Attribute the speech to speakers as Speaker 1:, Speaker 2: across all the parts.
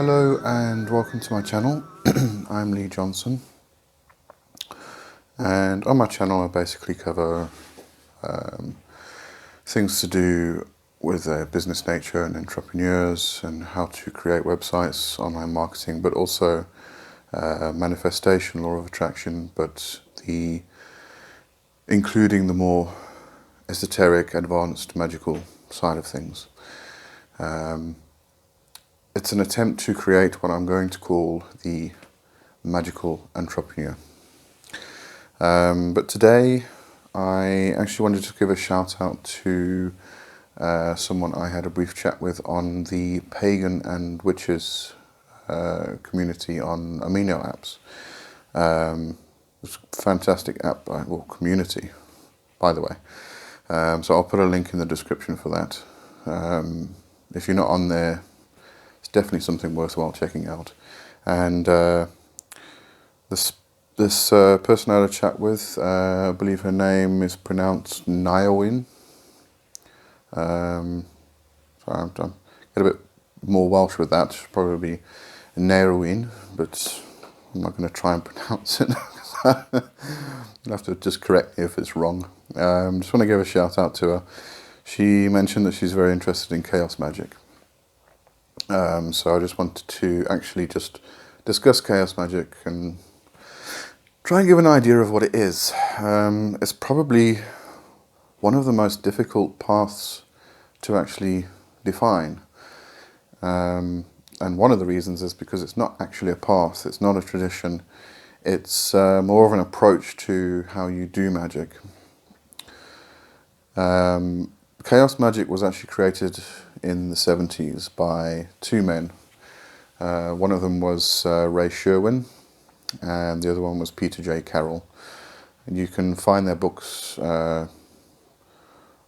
Speaker 1: Hello and welcome to my channel. I'm Lee Johnson, and on my channel I basically cover things to do with business nature and entrepreneurs and how to create websites, online marketing, but also manifestation, law of attraction, but including the more esoteric, advanced, magical side of things. It's an attempt to create what I'm going to call the magical entrepreneur. But today I actually wanted to give a shout out to someone I had a brief chat with on the Pagan and Witches community on Amino apps. It's a fantastic app, well, community, by the way. So I'll put a link in the description for that. If you're not on there, it's definitely something worthwhile checking out. And this person I had a chat with, I believe her name is pronounced Niowin. So I'm get a bit more Welsh with that. Should probably be Neirwin, but I'm not going to try and pronounce it. You'll have to just correct me if it's wrong. Just want to give a shout out to her. She mentioned that she's very interested in Chaos Magick. So I just wanted to actually just discuss Chaos Magick and try and give an idea of what it is. It's probably one of the most difficult paths to actually define. And one of the reasons is because it's not actually a path, it's not a tradition, it's more of an approach to how you do magic. Chaos Magick was actually created in the 70s by two men. One of them was Ray Sherwin, and the other one was Peter J. Carroll. And you can find their books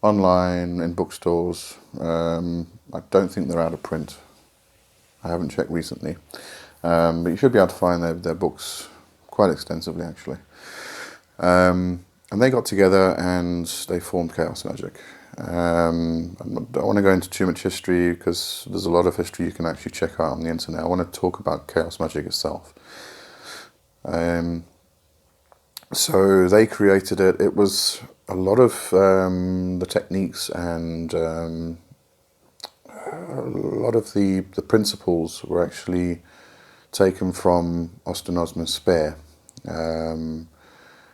Speaker 1: online, in bookstores. I don't think they're out of print. I haven't checked recently. But you should be able to find their books quite extensively, actually. And they got together and they formed Chaos Magick. I don't want to go into too much history because there's a lot of history you can actually check out on the internet. I want to talk about Chaos Magick itself. So they created it. It was a lot of the techniques and a lot of the principles were actually taken from Osmanes Spear.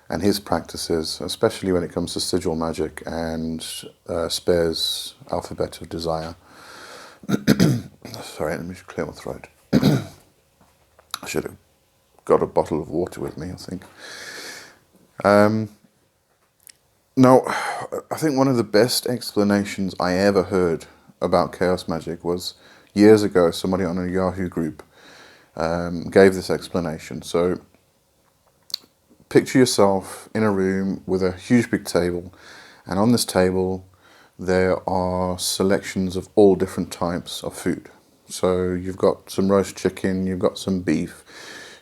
Speaker 1: And his practices, especially when it comes to Sigil magic and Spear's Alphabet of Desire. Sorry, let me just clear my throat. I should have got a bottle of water with me, I think. Now, I think one of the best explanations I ever heard about Chaos Magick was years ago, somebody on a Yahoo group gave this explanation. So, picture yourself in a room with a huge big table, and on this table there are selections of all different types of food. So you've got some roast chicken, you've got some beef,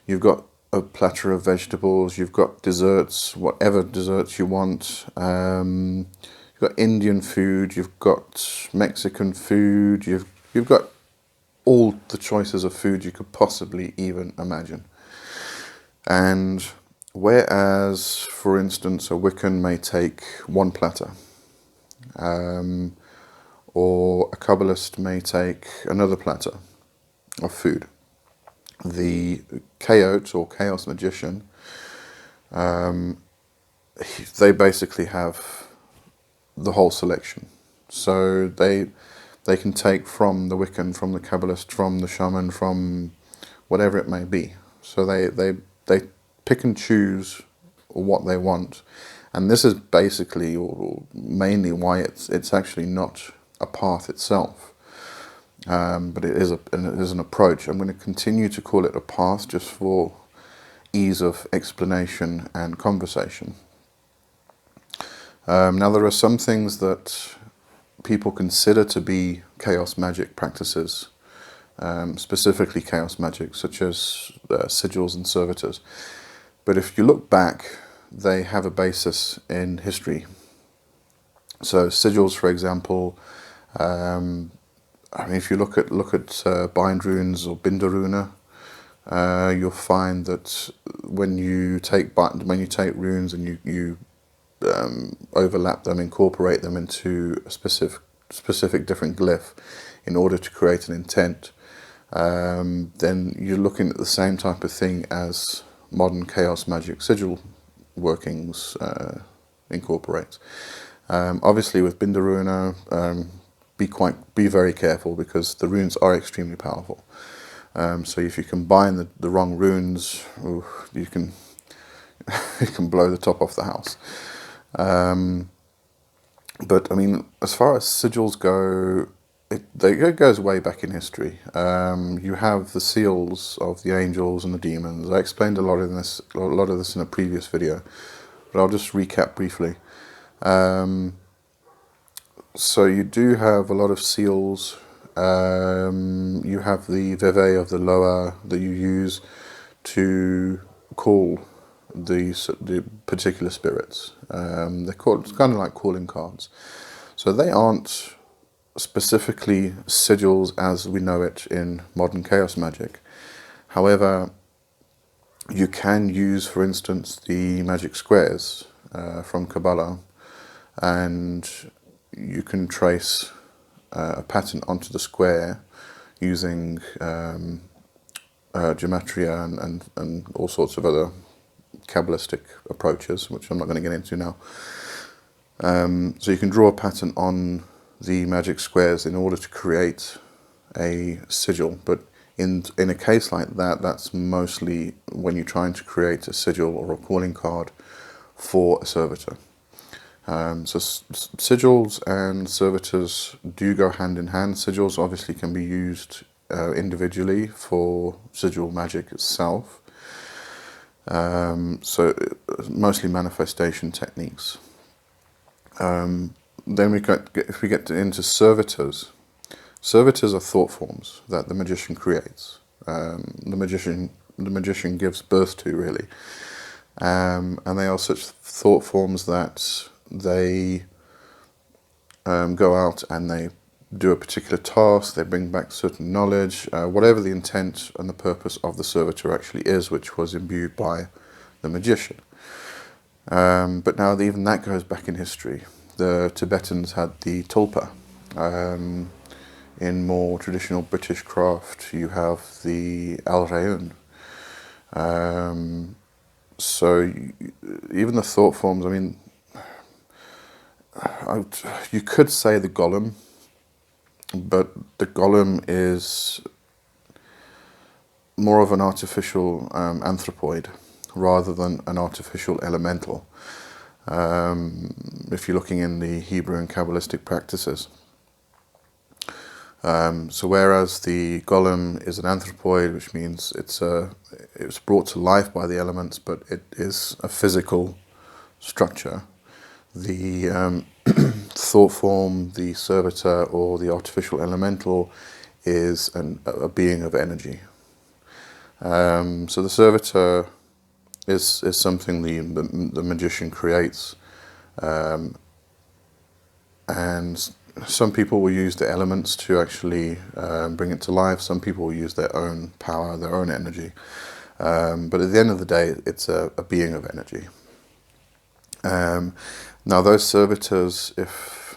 Speaker 1: you've got a platter of vegetables, you've got desserts, whatever desserts you want. You've got Indian food, you've got Mexican food, you've got all the choices of food you could possibly even imagine. And whereas, for instance, a Wiccan may take one platter, or a Kabbalist may take another platter of food, the Chaot or Chaos Magician, they basically have the whole selection. So they can take from the Wiccan, from the Kabbalist, from the shaman, from whatever it may be. So they pick and choose what they want, and this is basically or mainly why it's actually not a path itself, but it is an approach. I'm going to continue to call it a path just for ease of explanation and conversation. Now there are some things that people consider to be Chaos Magick practices, specifically Chaos Magick, such as Sigils and Servitors. But if you look back, they have a basis in history. So Sigils, for example, I mean, if you look at bind runes or binder runa, you'll find that when you take runes and you overlap them, incorporate them into a specific different glyph in order to create an intent, then you're looking at the same type of thing as modern Chaos Magick sigil workings incorporate. Obviously, with binder runa, be very careful, because the runes are extremely powerful. So if you combine the wrong runes, you can you can blow the top off the house. But I mean, as far as sigils go, it goes way back in history. You have the seals of the angels and the demons. I explained a lot of this in a previous video, but I'll just recap briefly. So you do have a lot of seals. You have the veve of the lower that you use to call the particular spirits. It's kind of like calling cards. So they aren't specifically sigils as we know it in modern Chaos Magick. However, you can use, for instance, the magic squares from Kabbalah, and you can trace a pattern onto the square using gematria and all sorts of other Kabbalistic approaches, which I'm not going to get into now. So you can draw a pattern on the magic squares in order to create a sigil, but in a case like that, that's mostly when you're trying to create a sigil or a calling card for a servitor. So sigils and servitors do go hand in hand. Sigils obviously can be used individually for sigil magic itself. So mostly manifestation techniques. Then if we get into servitors, servitors are thought forms that the magician creates. The magician gives birth to, really, and they are such thought forms that they go out and they do a particular task, they bring back certain knowledge, whatever the intent and the purpose of the servitor actually is, which was imbued by the magician. But now even that goes back in history. The Tibetans had the tulpa. In more traditional British craft, you have the al-rayun. So even the thought forms, I mean, you could say the golem, but the golem is more of an artificial anthropoid rather than an artificial elemental, if you're looking in the Hebrew and Kabbalistic practices. So whereas the golem is an anthropoid, which means it's brought to life by the elements, but it is a physical structure, the thought form, the servitor or the artificial elemental is a being of energy. So the servitor is something the magician creates, and some people will use the elements to actually bring it to life. Some people will use their own power, their own energy. But at the end of the day, it's a being of energy. Now those servitors, if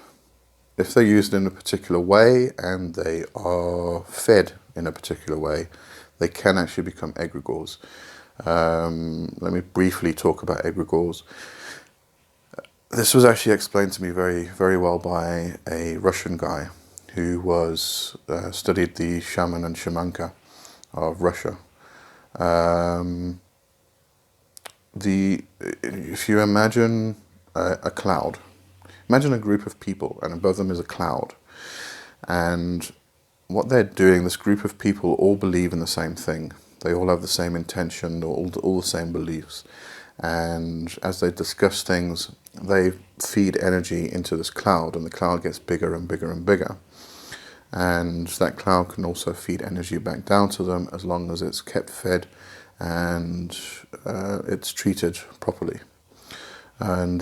Speaker 1: they're used in a particular way and they are fed in a particular way, they can actually become egregores. Let me briefly talk about egregores. This was actually explained to me very, very well by a Russian guy who studied the shaman and shamanka of Russia. If you imagine a cloud, imagine a group of people, and above them is a cloud. And what they're doing, this group of people all believe in the same thing. They all have the same intention, all the same beliefs. And as they discuss things, they feed energy into this cloud, and the cloud gets bigger and bigger and bigger. And that cloud can also feed energy back down to them as long as it's kept fed and it's treated properly. And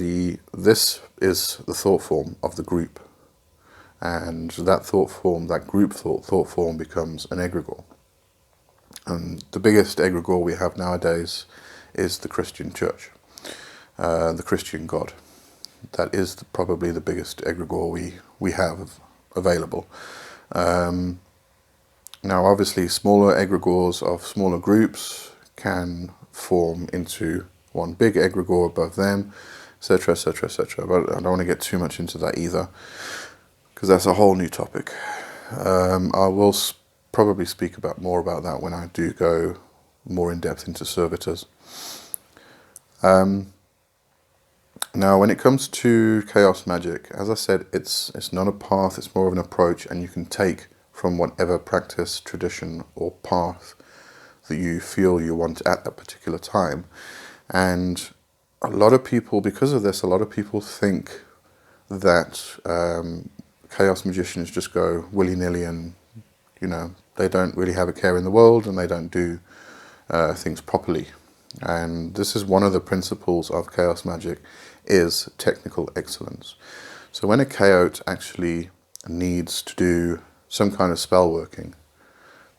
Speaker 1: this is the thought form of the group. and that thought form, that group thought form becomes an egregore. And the biggest egregore we have nowadays is the Christian church, the Christian God. That is probably the biggest egregore we have available. Now obviously smaller egregores of smaller groups can form into one big egregore above them, etc, etc, etc. But I don't want to get too much into that either, because that's a whole new topic. I will probably speak more about that when I do go more in depth into servitors. Now, when it comes to Chaos Magick, as I said, it's not a path, it's more of an approach, and you can take from whatever practice, tradition, or path that you feel you want at that particular time. And a lot of people, because of this, a lot of people think that Chaos Magicians just go willy-nilly and, you know, they don't really have a care in the world and they don't do things properly. And this is one of the principles of Chaos Magick, is technical excellence. So when a chaot actually needs to do some kind of spell working,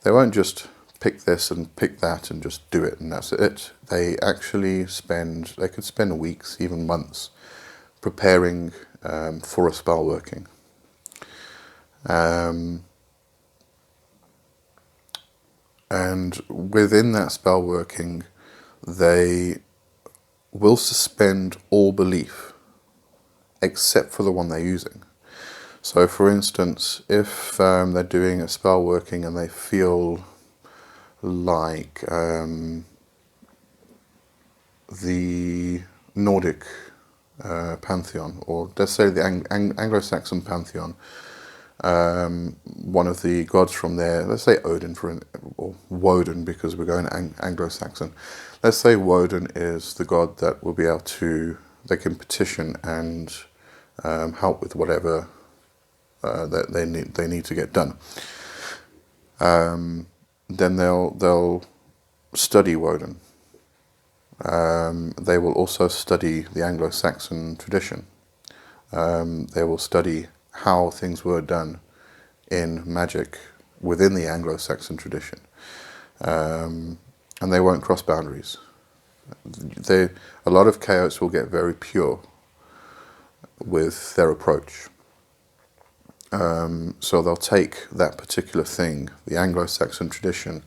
Speaker 1: they won't just pick this and pick that and just do it and that's it. They actually they could spend weeks, even months, preparing for a spell working. And within that spell working, they will suspend all belief except for the one they're using. So for instance, if they're doing a spell working and they feel like the Nordic pantheon, or let's say the Anglo-Saxon pantheon, one of the gods from there, let's say Odin, or Woden, because we're going Anglo-Saxon. Let's say Woden is the god that will be able to, they can petition and help with whatever that they need to get done. Then they'll study Woden. They will also study the Anglo-Saxon tradition. They will study how things were done in magic within the Anglo-Saxon tradition. And they won't cross boundaries. A lot of chaots will get very pure with their approach. So they'll take that particular thing, the Anglo-Saxon tradition,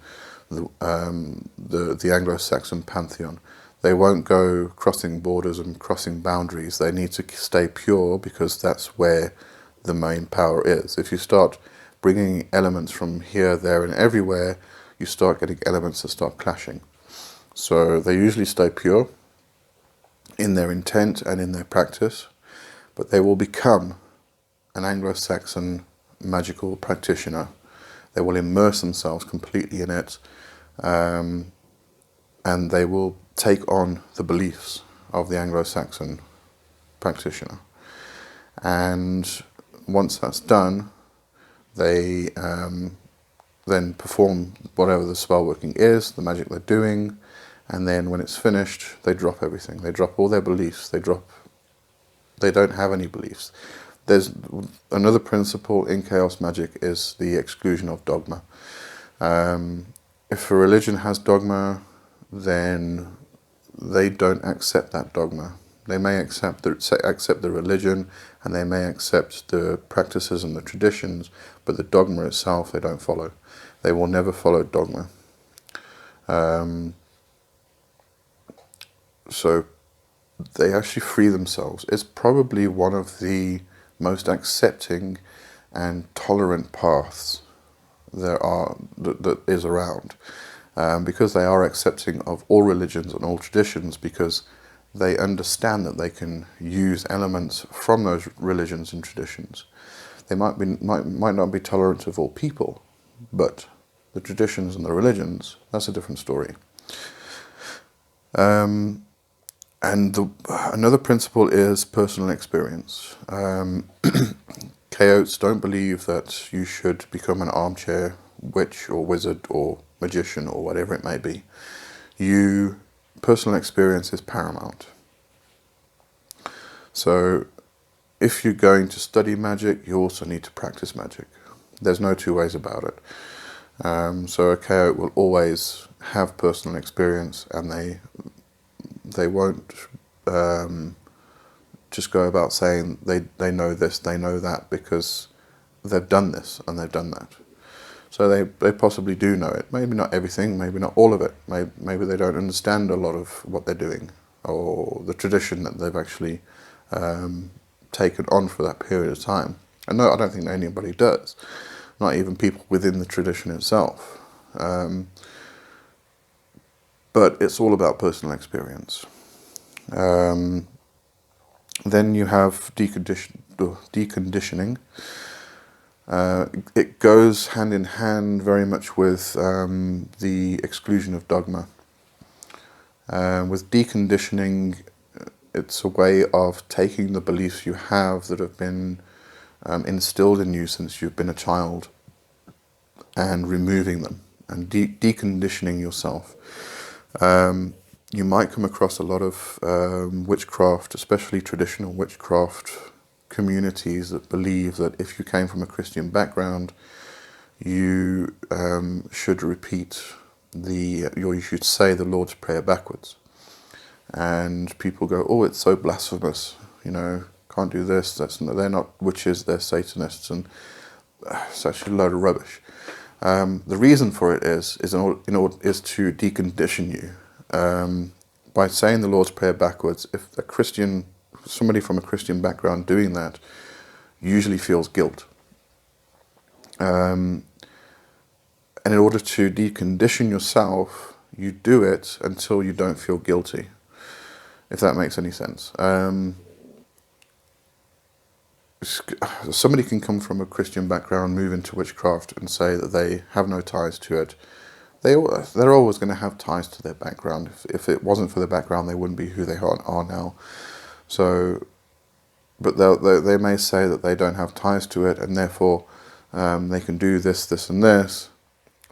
Speaker 1: the Anglo-Saxon pantheon. They won't go crossing borders and crossing boundaries. They need to stay pure, because that's where the main power is. If you start bringing elements from here, there, and everywhere, you start getting elements that start clashing. So they usually stay pure in their intent and in their practice, but they will become an Anglo-Saxon magical practitioner. They will immerse themselves completely in it, and they will take on the beliefs of the Anglo-Saxon practitioner. And once that's done, they then perform whatever the spell working is, the magic they're doing, and then when it's finished, they drop everything. They drop all their beliefs. They don't have any beliefs. There's another principle in Chaos Magick, is the exclusion of dogma. If a religion has dogma, then they don't accept that dogma. They may accept the religion, and they may accept the practices and the traditions, but the dogma itself they don't follow. They will never follow dogma. So they actually free themselves. It's probably one of the most accepting and tolerant paths that is around, because they are accepting of all religions and all traditions, because they understand that they can use elements from those religions and traditions. They might not be tolerant of all people, but the traditions and the religions, that's a different story. Another principle is personal experience. Chaots don't believe that you should become an armchair witch or wizard or magician or whatever it may be. Personal experience is paramount. So if you're going to study magic, you also need to practice magic. There's no two ways about it. So a chaot will always have personal experience, and they won't just go about saying they know this, they know that, because they've done this and they've done that. So they possibly do know it. Maybe not everything, maybe not all of it. Maybe they don't understand a lot of what they're doing, or the tradition that they've actually taken on for that period of time. And no, I don't think anybody does. Not even people within the tradition itself. But it's all about personal experience. Then you have deconditioning. It goes hand in hand very much with the exclusion of dogma. With deconditioning, it's a way of taking the beliefs you have that have been instilled in you since you've been a child, and removing them and deconditioning yourself. You might come across a lot of witchcraft, especially traditional witchcraft communities, that believe that if you came from a Christian background, you should repeat you should say the Lord's Prayer backwards. And people go, oh, it's so blasphemous, can't do this. They're not witches, they're Satanists, and it's actually a load of rubbish. The reason for it is to decondition you. By saying the Lord's Prayer backwards, if somebody from a Christian background doing that usually feels guilt. And in order to decondition yourself, you do it until you don't feel guilty, if that makes any sense. Somebody can come from a Christian background, move into witchcraft, and say that they have no ties to it. They're always going to have ties to their background. If it wasn't for their background, they wouldn't be who they are now. So, but they may say that they don't have ties to it, and therefore they can do this, and this.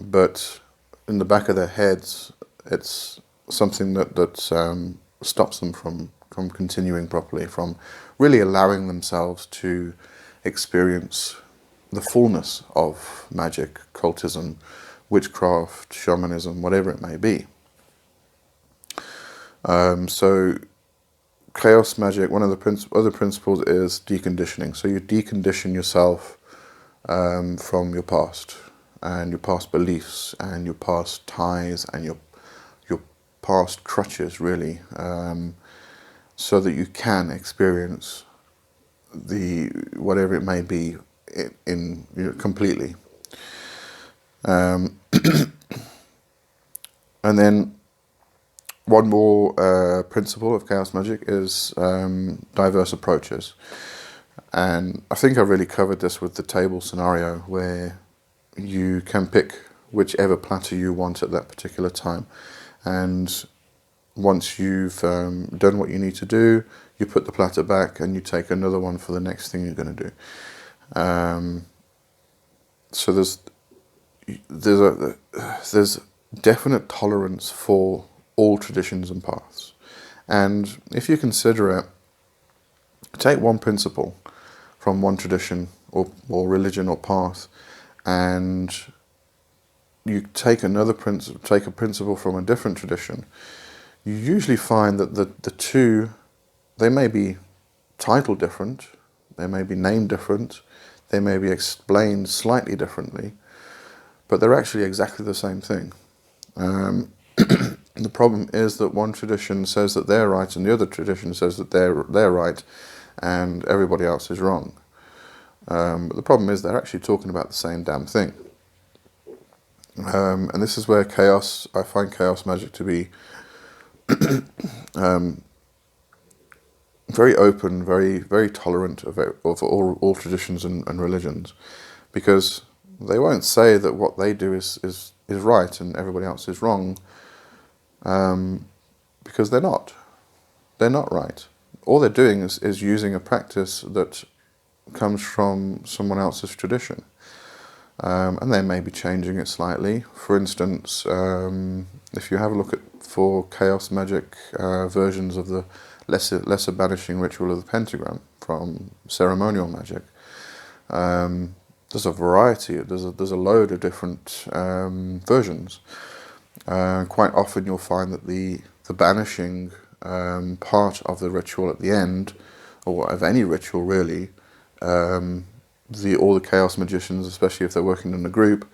Speaker 1: But in the back of their heads, it's something that stops them from continuing properly, from really allowing themselves to experience the fullness of magic, cultism, witchcraft, shamanism, whatever it may be. So Chaos Magick, one of the other principles is deconditioning. So you decondition yourself from your past, and your past beliefs, and your past ties, and your past crutches, really, so that you can experience whatever it may be in completely. And then one more principle of Chaos Magick is diverse approaches. And I think I really covered this with the table scenario, where you can pick whichever platter you want at that particular time. And once you've done what you need to do, you put the platter back and you take another one for the next thing you're going to do. So there's definite tolerance for all traditions and paths. And if you consider it, take one principle from one tradition or religion or path, and you take a principle from a different tradition, you usually find that the two, they may be titled different, they may be named different, they may be explained slightly differently, but they're actually exactly the same thing. The problem is that one tradition says that they're right and the other tradition says that they're right and everybody else is wrong. But the problem is they're actually talking about the same damn thing. And this is where I find Chaos Magick to be very open, very, very tolerant of all traditions and religions, because they won't say that what they do is right and everybody else is wrong, because they're not. They're not right. All they're doing is using a practice that comes from someone else's tradition. And they may be changing it slightly. For instance, if you have a look for Chaos Magick versions of the lesser banishing ritual of the pentagram, from ceremonial magic. There's a variety. There's a load of different versions. Quite often you'll find that the banishing part of the ritual at the end, or of any ritual really, all the chaos magicians, especially if they're working in a group,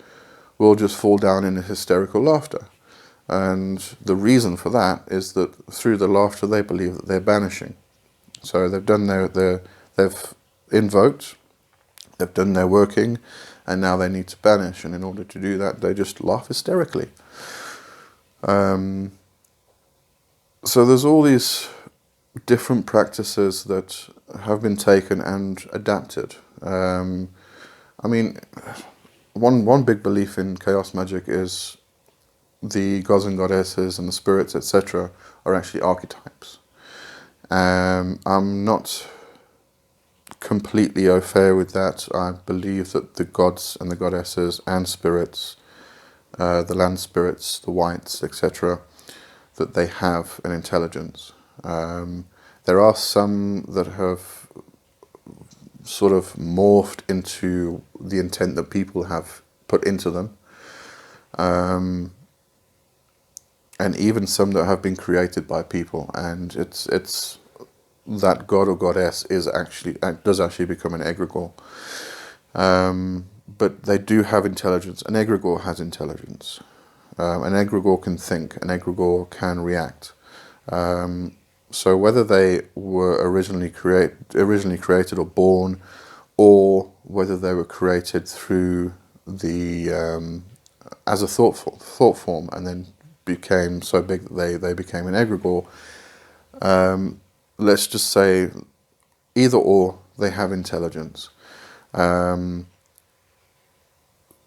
Speaker 1: will just fall down in hysterical laughter. And the reason for that is that through the laughter they believe that they're banishing. So they've done they've invoked, they've done their working, and now they need to banish, and in order to do that they just laugh hysterically. So there's all these different practices that have been taken and adapted. I mean, one big belief in chaos magic is the gods and goddesses and the spirits, etc., are actually archetypes. I'm not completely au fait with that. I believe that the gods and the goddesses and spirits, the land spirits, the whites, etc., that they have an intelligence. There are some that have sort of morphed into the intent that people have put into them. And even some that have been created by people, and it's that god or goddess does actually become an egregore. But they do have intelligence. An egregore has intelligence. An egregore can think. An egregore can react. So whether they were originally created or born, or whether they were created through the as a thought form and then became so big that they became an egregore, let's just say either or, they have intelligence.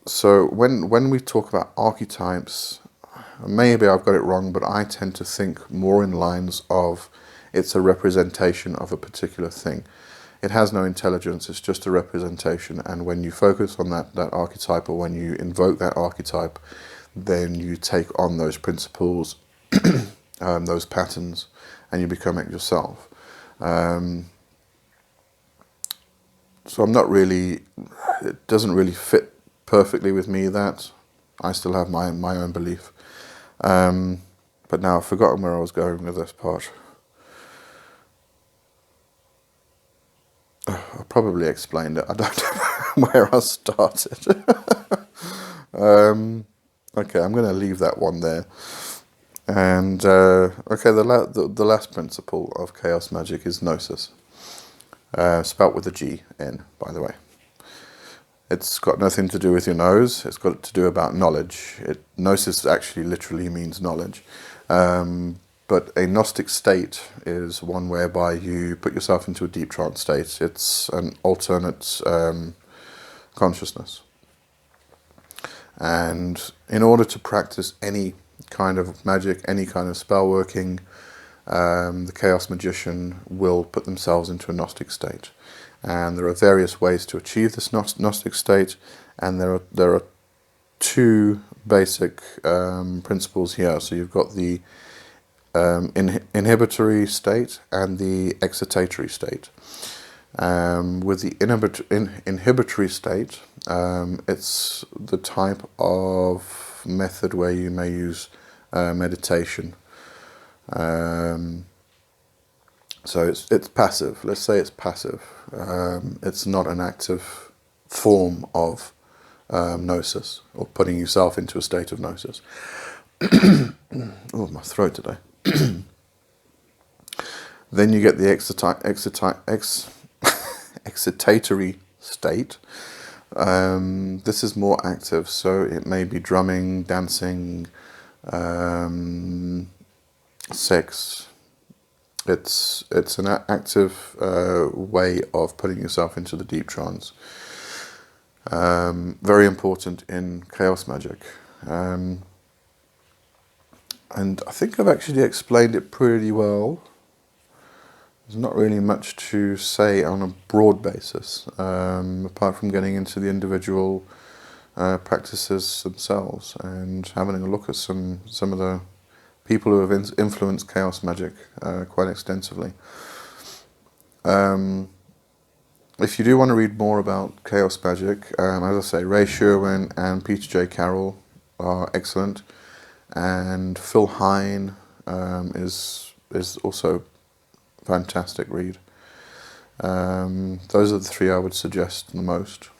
Speaker 1: So when we talk about archetypes, maybe I've got it wrong, but I tend to think more in lines of it's a representation of a particular thing. It has no intelligence, it's just a representation, and when you focus on that archetype, or when you invoke that archetype, then you take on those principles, those patterns, and you become it yourself. So I'm not really, it doesn't really fit perfectly with me, that. I still have my own belief. But now I've forgotten where I was going with this part. I probably explained it. I don't know where I started. Okay, I'm going to leave that one there. And okay, the last principle of chaos magic is gnosis, spelt with a G in, by the way. It's got nothing to do with your nose. It's got to do about knowledge. Gnosis actually literally means knowledge. But a Gnostic state is one whereby you put yourself into a deep trance state. It's an alternate consciousness. And in order to practice any kind of magic, any kind of spell working, the chaos magician will put themselves into a Gnostic state. And there are various ways to achieve this Gnostic state, and there are two basic principles here. So you've got the inhibitory state and the excitatory state. With the inhibitory state, it's the type of method where you may use meditation. So it's passive. Let's say it's passive. It's not an active form of gnosis, or putting yourself into a state of gnosis. Oh, my throat today. Then you get the excitatory state. This is more active, so it may be drumming, dancing, sex. It's an active way of putting yourself into the deep trance. Very important in chaos magic. And I think I've actually explained it pretty well. There's not really much to say on a broad basis, apart from getting into the individual practices themselves and having a look at some of the people who have influenced chaos magic quite extensively. if you do want to read more about Chaos Magick, as I say, Ray Sherwin and Peter J. Carroll are excellent, and Phil Hine is also a fantastic read. Those are the three I would suggest the most.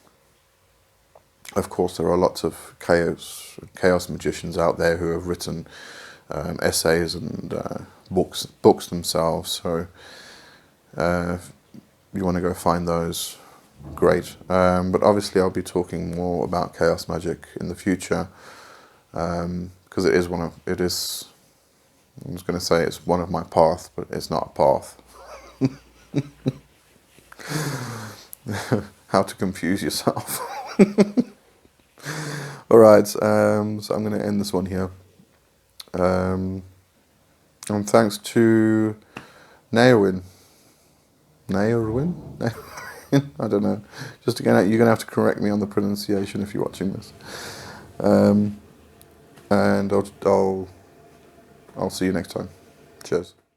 Speaker 1: Of course, there are lots of chaos magicians out there who have written essays and books themselves. So if you want to go find those, great. But obviously, I'll be talking more about Chaos Magick in the future, because it is I was going to say it's one of my paths, but it's not a path. How to confuse yourself. Alright, so I'm going to end this one here. And thanks to Nairwin. Nairwin? I don't know. Just again, you're going to have to correct me on the pronunciation if you're watching this. And I'll see you next time. Cheers.